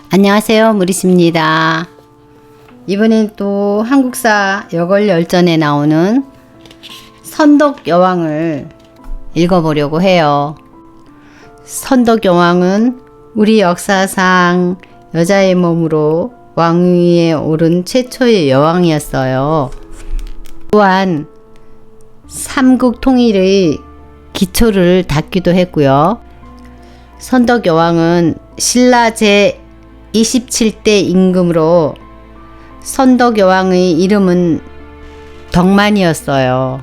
안녕하세요, 무리씨입니다. 이번엔 또 한국사 여걸열전에 나오는 선덕여왕을 읽어보려고 해요. 선덕여왕은 우리 역사상 여자의 몸으로 왕위에 오른 최초의 여왕이었어요. 또한 삼국 통일의 기초를 닦기도 했고요. 선덕여왕은 신라 제27대 임금으로 선덕여왕의 이름은 덕만이었어요.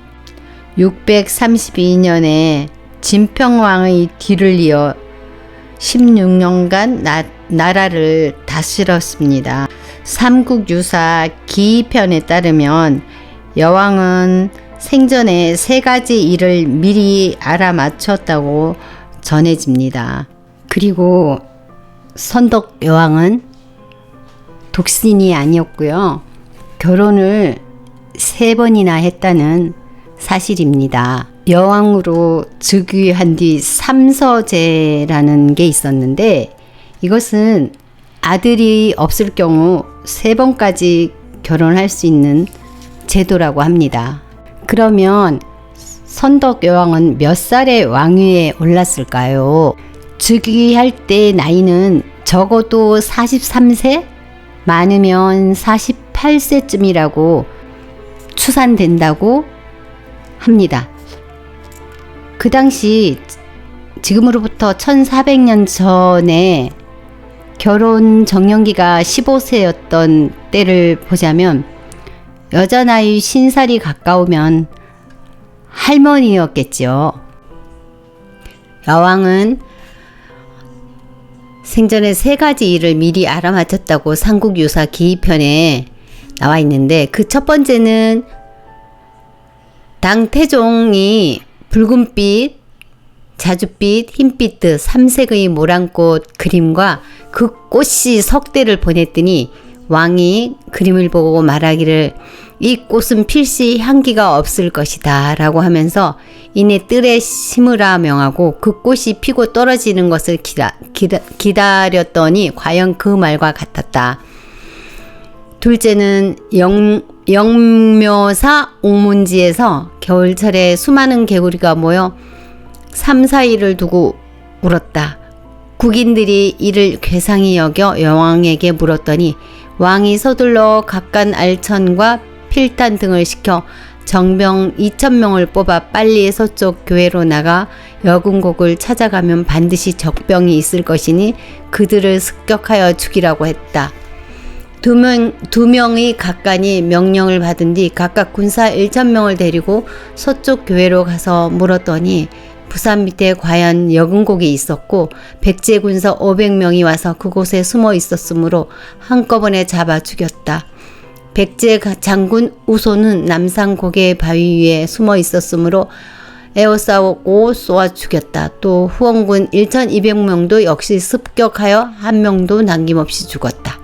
632년에 진평왕의 뒤를 이어 16년간 나라를 다스렸습니다. 삼국유사 기이편에 따르면 여왕은 생전에 3가지 일을 미리 알아맞혔다고 전해집니다. 그리고 선덕여왕은 독신이 아니었고요. 결혼을 3번이나 했다는 사실입니다. 여왕으로 즉위한 뒤 삼서제라는 게 있었는데 이것은 아들이 없을 경우 3번까지 결혼할 수 있는 제도라고 합니다. 그러면 선덕여왕은 몇 살에 왕위에 올랐을까요? 즉위할 때 나이는 적어도 43세? 많으면 48세쯤이라고 추산된다고 합니다. 그 당시 지금으로부터 1400년 전에 결혼 정년기가 15세였던 때를 보자면 여자 나이 50살이 가까우면 할머니였겠죠. 여왕은 생전에 3가지 일을 미리 알아맞혔다고 삼국유사 기이편에 나와 있는데 그 첫 번째는 당 태종이 붉은빛, 자줏빛, 흰빛 3색의 모란꽃 그림과 그 꽃이 석대를 보냈더니 왕이 그림을 보고 말하기를 이 꽃은 필시 향기가 없을 것이다 라고 하면서 이내 뜰에 심으라 명하고 그 꽃이 피고 떨어지는 것을 기다렸더니 과연 그 말과 같았다. 둘째는 영묘사 옥문지에서 겨울철에 수많은 개구리가 모여 3, 4일을 두고 울었다. 국인들이 이를 괴상히 여겨 여왕에게 물었더니 왕이 서둘러 각간 알천과 필단 등을 시켜 정병 2000명을 뽑아 빨리 서쪽 교회로 나가 여군곡을 찾아가면 반드시 적병이 있을 것이니 그들을 습격하여 죽이라고 했다. 두 명의 각간이 명령을 받은 뒤 각각 군사 1000명을 데리고 서쪽 교회로 가서 물었더니 부산 밑에 과연 여군곡이 있었고 백제 군사 500명이 와서 그곳에 숨어 있었으므로 한꺼번에 잡아 죽였다. 백제 장군 우소는 남산 고개 바위 위에 숨어 있었으므로 에워싸고 쏘아 죽였다. 또 후원군 1200명도 역시 습격하여 한 명도 남김없이 죽었다.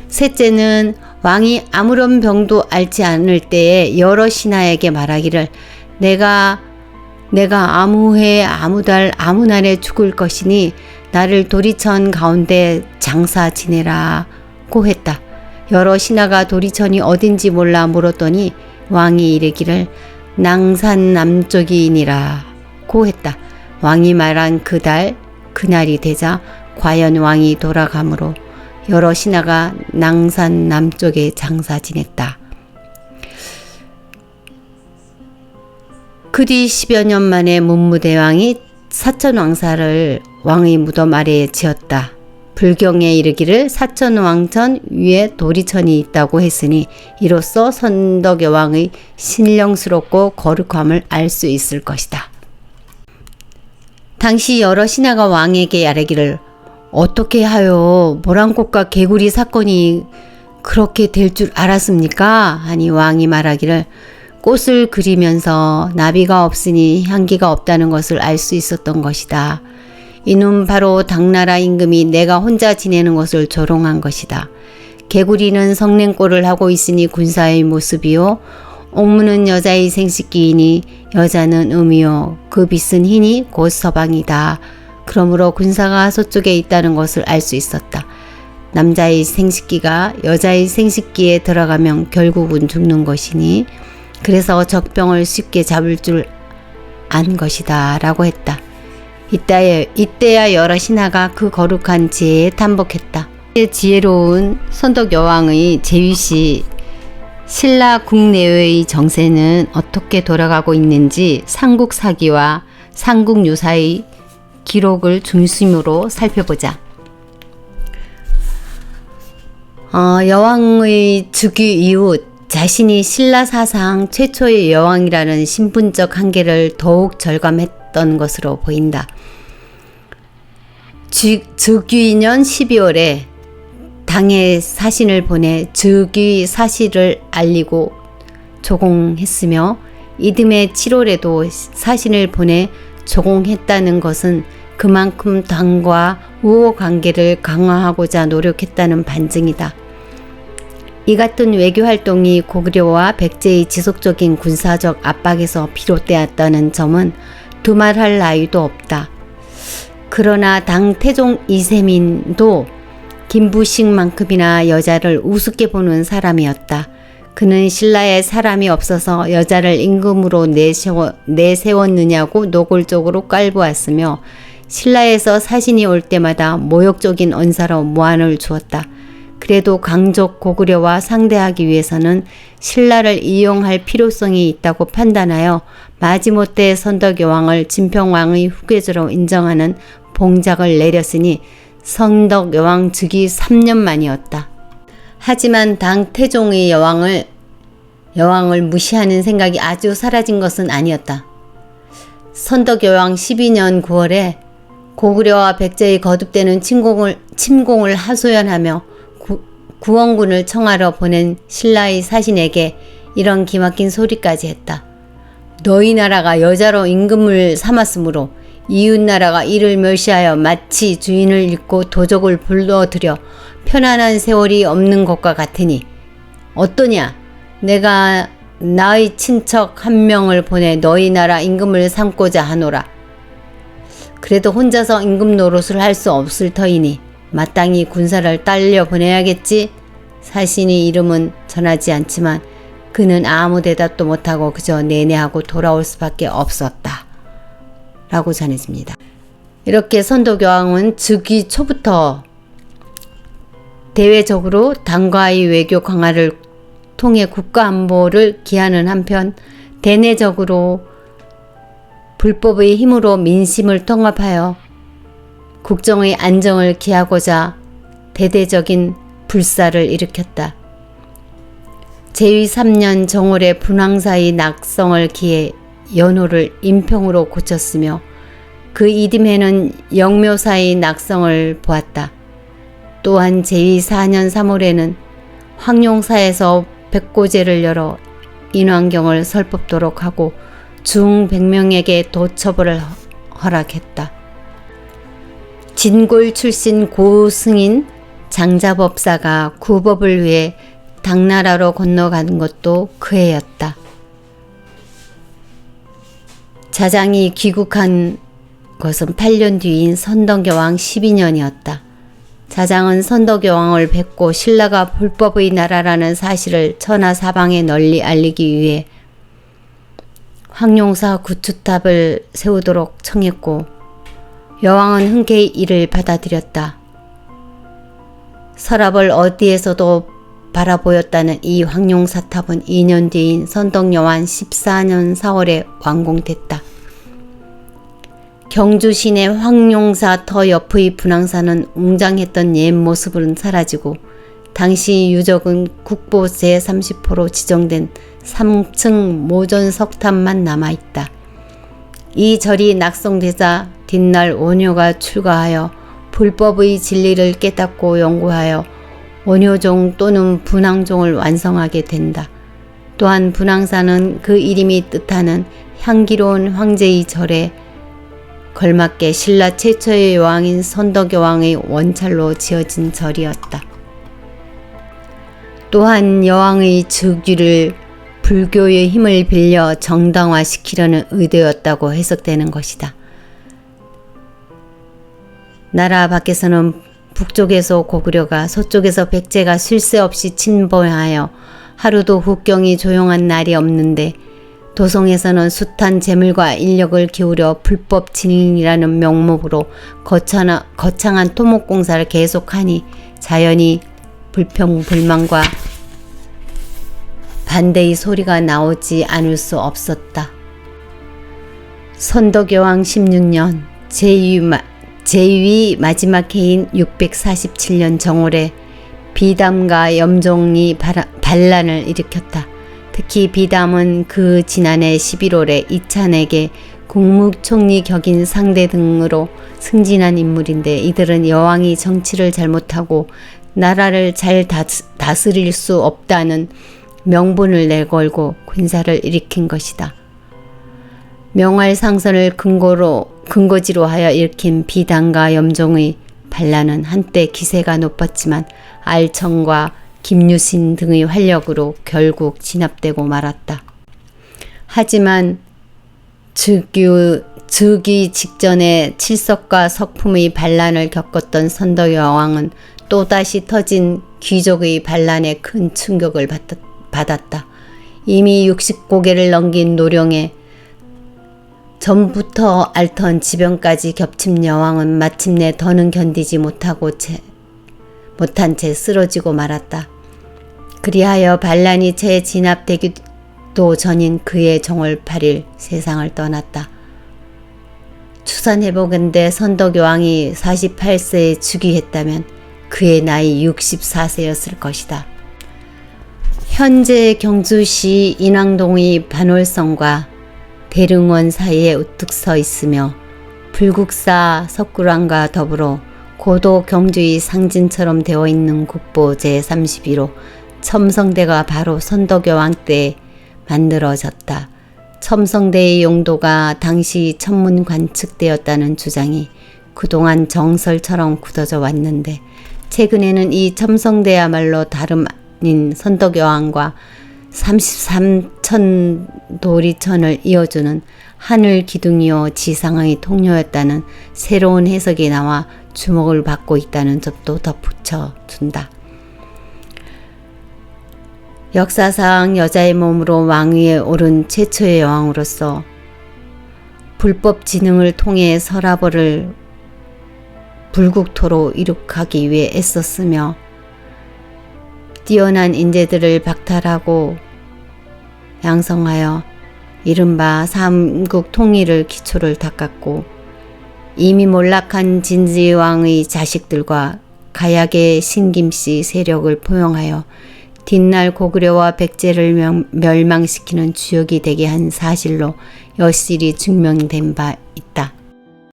셋째는 왕이 아무런 병도 앓지 않을 때에 여러 신하에게 말하기를 내가 아무 해 아무 달 아무 날에 죽을 것이니 나를 도리천 가운데 장사 지내라고 했다. 여러 신하가 도리천이 어딘지 몰라 물었더니 왕이 이르기를 낭산 남쪽이니라고 했다. 왕이 말한 그날이 되자 과연 왕이 돌아가므로 여러 신하가 낭산 남쪽에 장사 지냈다. 그 뒤 10여 년 만에 문무대왕이 사천왕사를 왕의 무덤 아래에 지었다. 불경에 이르기를 사천왕천 위에 도리천이 있다고 했으니 이로써 선덕여왕의 신령스럽고 거룩함을 알 수 있을 것이다. 당시 여러 신하가 왕에게 아뢰기를 어떻게 하여 모란꽃과 개구리 사건이 그렇게 될 줄 알았습니까? 하니 왕이 말하기를 꽃을 그리면서 나비가 없으니 향기가 없다는 것을 알 수 있었던 것이다. 이는 바로 당나라 임금이 내가 혼자 지내는 것을 조롱한 것이다. 개구리는 성랭꼴을 하고 있으니 군사의 모습이요 옥무는 여자의 생식기이니 여자는 음이요 그 빛은 흰이 곧 서방이다. 그러므로 군사가 서쪽에 있다는 것을 알 수 있었다. 남자의 생식기가 여자의 생식기에 들어가면 결국은 죽는 것이니 그래서 적병을 쉽게 잡을 줄 안 것이다 라고 했다. 이때야 여러 신하가 그 거룩한 지혜에 탐복했다. 지혜로운 선덕 여왕의 제위시 신라 국내외의 정세는 어떻게 돌아가고 있는지 삼국사기와 삼국유사의 기록을 중심으로 살펴보자. 여왕의 즉위 이후 자신이 신라 사상 최초의 여왕이라는 신분적 한계를 더욱 절감했던 것으로 보인다. 즉위년 12월에 당에 사신을 보내 즉위 사실을 알리고 조공했으며 이듬해 7월에도 사신을 보내 조공했다는 것은 그만큼 당과 우호 관계를 강화하고자 노력했다는 반증이다. 이 같은 외교 활동이 고구려와 백제의 지속적인 군사적 압박에서 비롯되었다는 점은 두말할 나위도 없다. 그러나 당 태종 이세민도 김부식만큼이나 여자를 우습게 보는 사람이었다. 그는 신라에 사람이 없어서 여자를 임금으로 내세웠느냐고 노골적으로 깔보았으며 신라에서 사신이 올 때마다 모욕적인 언사로 무안을 주었다. 그래도 강족 고구려와 상대하기 위해서는 신라를 이용할 필요성이 있다고 판단하여 마지못해 선덕여왕을 진평왕의 후계자로 인정하는 봉작을 내렸으니 선덕여왕 즉위 3년 만이었다. 하지만 당 태종의 여왕을 무시하는 생각이 아주 사라진 것은 아니었다. 선덕여왕 12년 9월에 고구려와 백제의 거듭되는 침공을 하소연하며 구원군을 청하러 보낸 신라의 사신에게 이런 기막힌 소리까지 했다. 너희 나라가 여자로 임금을 삼았으므로 이웃나라가 이를 멸시하여 마치 주인을 잃고 도적을 불러들여 편안한 세월이 없는 것과 같으니 어떠냐? 내가 나의 친척 한 명을 보내 너희 나라 임금을 삼고자 하노라. 그래도 혼자서 임금 노릇을 할 수 없을 터이니 마땅히 군사를 딸려 보내야겠지. 사신의 이름은 전하지 않지만 그는 아무 대답도 못하고 그저 내내하고 돌아올 수밖에 없었다. 라고 전해집니다. 이렇게 선덕여왕은 즉위 초부터 대외적으로 당과의 외교 강화를 통해 국가안보를 기하는 한편 대내적으로 불법의 힘으로 민심을 통합하여 국정의 안정을 기하고자 대대적인 불사를 일으켰다. 제위 3년 정월에 분황사의 낙성을 기해 연호를 인평으로 고쳤으며 그 이듬해는 영묘사의 낙성을 보았다. 또한 제위 4년 3월에는 황룡사에서 백고제를 열어 인왕경을 설법도록 하고 중 100명에게 도처벌을 허락했다. 진골 출신 고승인 장자법사가 구법을 위해 당나라로 건너간 것도 그 해였다. 자장이 귀국한 것은 8년 뒤인 선덕여왕 12년이었다. 자장은 선덕여왕을 뵙고 신라가 불법의 나라라는 사실을 천하 사방에 널리 알리기 위해 황룡사 구추탑을 세우도록 청했고 여왕은 흔쾌히 이를 받아들였다. 서랍을 어디에서도 바라보였다는 이 황룡사탑은 2년 뒤인 선덕여왕 14년 4월에 완공됐다. 경주 시내 황룡사 터 옆의 분황사는 웅장했던 옛 모습은 사라지고 당시 유적은 국보 제30호로 지정된 3층 모전 석탑만 남아있다. 이 절이 낙성되자 뒷날 원효가 출가하여 불법의 진리를 깨닫고 연구하여 원효종 또는 분황종을 완성하게 된다. 또한 분황사는 그 이름이 뜻하는 향기로운 황제의 절에 걸맞게 신라 최초의 여왕인 선덕여왕의 원찰로 지어진 절이었다. 또한 여왕의 즉위를 불교의 힘을 빌려 정당화시키려는 의도였다고 해석되는 것이다. 나라 밖에서는 북쪽에서 고구려가 서쪽에서 백제가 쉴 새 없이 침범하여 하루도 국경이 조용한 날이 없는데 도성에서는 숱한 재물과 인력을 기울여 불법 진인이라는 명목으로 거창한 토목공사를 계속하니 자연히 불평불만과 반대의 소리가 나오지 않을 수 없었다. 선덕여왕 16년 제2 마지막 해인 647년 정월에 비담과 염종이 반란을 일으켰다. 특히 비담은 그 지난해 11월에 이찬에게 국무총리 격인 상대 등으로 승진한 인물인데 이들은 여왕이 정치를 잘못하고 나라를 잘 다스릴 수 없다는 명분을 내걸고 군사를 일으킨 것이다. 명활상선을 근거지로 하여 일으킨 비담과 염종의 반란은 한때 기세가 높았지만 알청과 김유신 등의 활력으로 결국 진압되고 말았다. 하지만 즉위 직전에 칠석과 석품의 반란을 겪었던 선덕여왕은 또다시 터진 귀족의 반란에 큰 충격을 받았다. 이미 60고개를 넘긴 노령에 전부터 앓던 지병까지 겹친 여왕은 마침내 더는 견디지 못한 채 쓰러지고 말았다. 그리하여 반란이 채 진압되기도 전인 그해 정월 8일 세상을 떠났다. 추산해보건대 선덕여왕이 48세에 즉위했다면 그의 나이 64세였을 것이다. 현재 경주시 인왕동의 반월성과 대릉원 사이에 우뚝 서 있으며 불국사 석굴암과 더불어 고도 경주의 상징처럼 되어 있는 국보 제31호 첨성대가 바로 선덕여왕 때 만들어졌다. 첨성대의 용도가 당시 천문 관측대였다는 주장이 그동안 정설처럼 굳어져 왔는데 최근에는 이 첨성대야말로 다름 아닌 선덕여왕과 33천 도리천을 이어주는 하늘 기둥이요 지상의 통로였다는 새로운 해석이 나와 주목을 받고 있다는 점도 덧붙여 준다. 역사상 여자의 몸으로 왕위에 오른 최초의 여왕으로서 불법 진흥을 통해 서라벌을 불국토로 이룩하기 위해 애썼으며 뛰어난 인재들을 박탈하고 양성하여 이른바 삼국 통일을 기초를 닦았고 이미 몰락한 진지왕의 자식들과 가약의 신김씨 세력을 포용하여 뒷날 고구려와 백제를 멸망시키는 주역이 되게 한 사실로 여실히 증명된 바 있다.